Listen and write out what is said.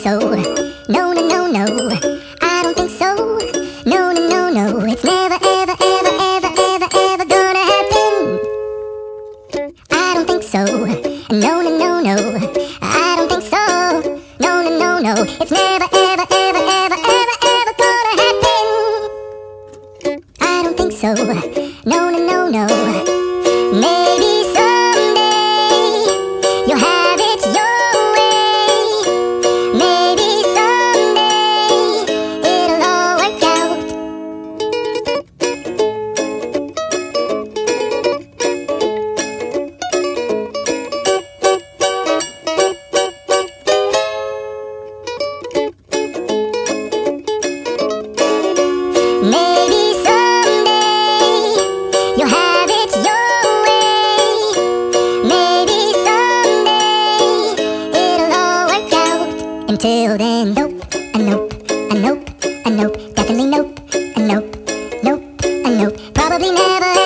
so. No, no, no, no. I don't think so. No, no, no, no. It's never, ever, ever, ever, ever, ever gonna happen. I don't think so. No, no, no, no. I don't think so. No, no, no, no. It's never, ever, ever, ever, ever, ever gonna happen. I don't think so. No, no, no, no. Maybe someday you'll have it your way. Maybe someday it'll all work out. Maybe someday you'll have it your way. Maybe someday it'll all work out. Until then, nope, a nope, a nope, a nope, definitely nope, a nope, nope, a nope, probably never.